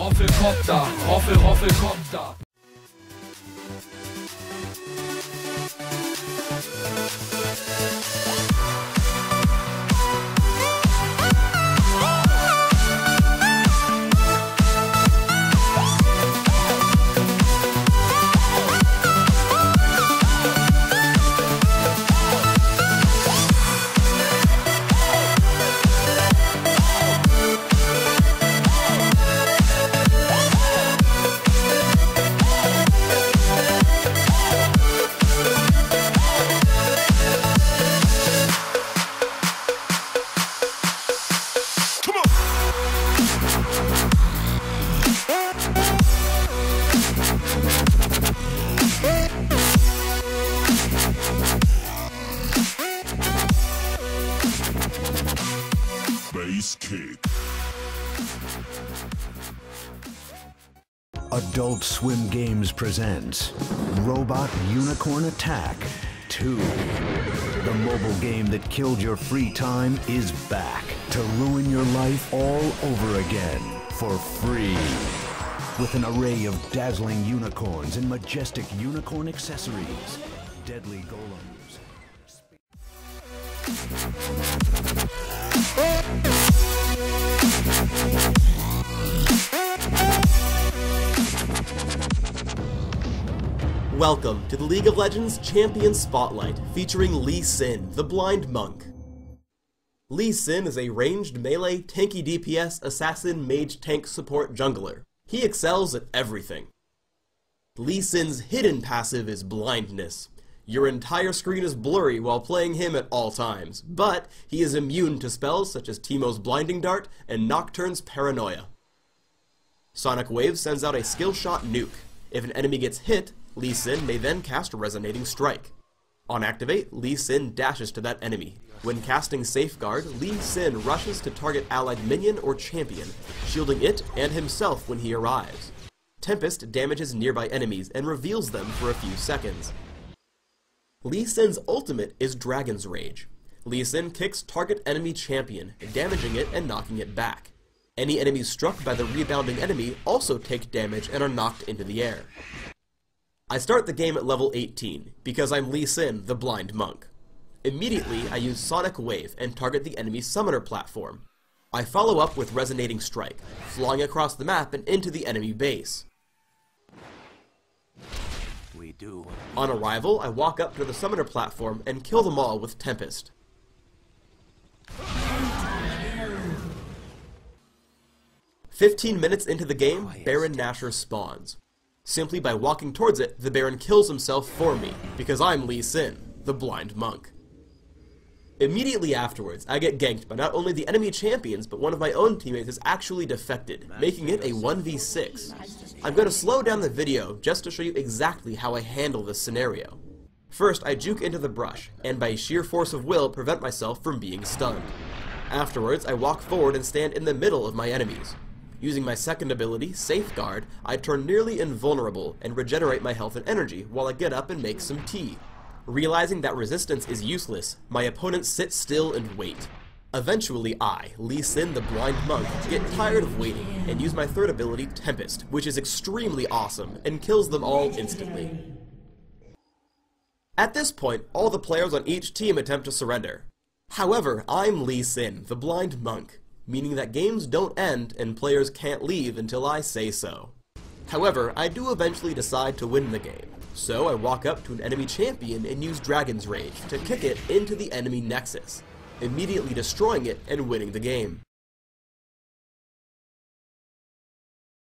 ROFLCOPTA, ROFLCOPTA. Adult Swim Games presents Robot Unicorn Attack 2. The mobile game that killed your free time is back to ruin your life all over again for free. With an array of dazzling unicorns and majestic unicorn accessories, deadly golems. Welcome to the League of Legends Champion Spotlight, featuring Lee Sin, the Blind Monk. Lee Sin is a ranged melee, tanky DPS, assassin, mage, tank, support, jungler. He excels at everything. Lee Sin's hidden passive is blindness. Your entire screen is blurry while playing him at all times, but he is immune to spells such as Teemo's Blinding Dart and Nocturne's Paranoia. Sonic Wave sends out a skill shot nuke. If an enemy gets hit, Lee Sin may then cast Resonating Strike. On activate, Lee Sin dashes to that enemy. When casting Safeguard, Lee Sin rushes to target allied minion or champion, shielding it and himself when he arrives. Tempest damages nearby enemies and reveals them for a few seconds. Lee Sin's ultimate is Dragon's Rage. Lee Sin kicks target enemy champion, damaging it and knocking it back. Any enemies struck by the rebounding enemy also take damage and are knocked into the air. I start the game at level 18, because I'm Lee Sin, the Blind Monk. Immediately, I use Sonic Wave and target the enemy summoner platform. I follow up with Resonating Strike, flying across the map and into the enemy base. On arrival, I walk up to the summoner platform and kill them all with Tempest. "15 minutes into the game, Baron Nashor spawns. Simply by walking towards it, the Baron kills himself for me, because I'm Lee Sin, the Blind Monk. Immediately afterwards, I get ganked by not only the enemy champions, but one of my own teammates is actually defected, making it a 1v6. I'm going to slow down the video just to show you exactly how I handle this scenario. First, I juke into the brush, and by sheer force of will prevent myself from being stunned. Afterwards, I walk forward and stand in the middle of my enemies. Using my second ability, Safeguard, I turn nearly invulnerable and regenerate my health and energy while I get up and make some tea. Realizing that resistance is useless, my opponents sit still and wait. Eventually I, Lee Sin the Blind Monk, get tired of waiting and use my third ability, Tempest, which is extremely awesome and kills them all instantly. At this point, all the players on each team attempt to surrender. However, I'm Lee Sin, the Blind Monk, meaning that games don't end and players can't leave until I say so. However, I do eventually decide to win the game, so I walk up to an enemy champion and use Dragon's Rage to kick it into the enemy nexus, immediately destroying it and winning the game.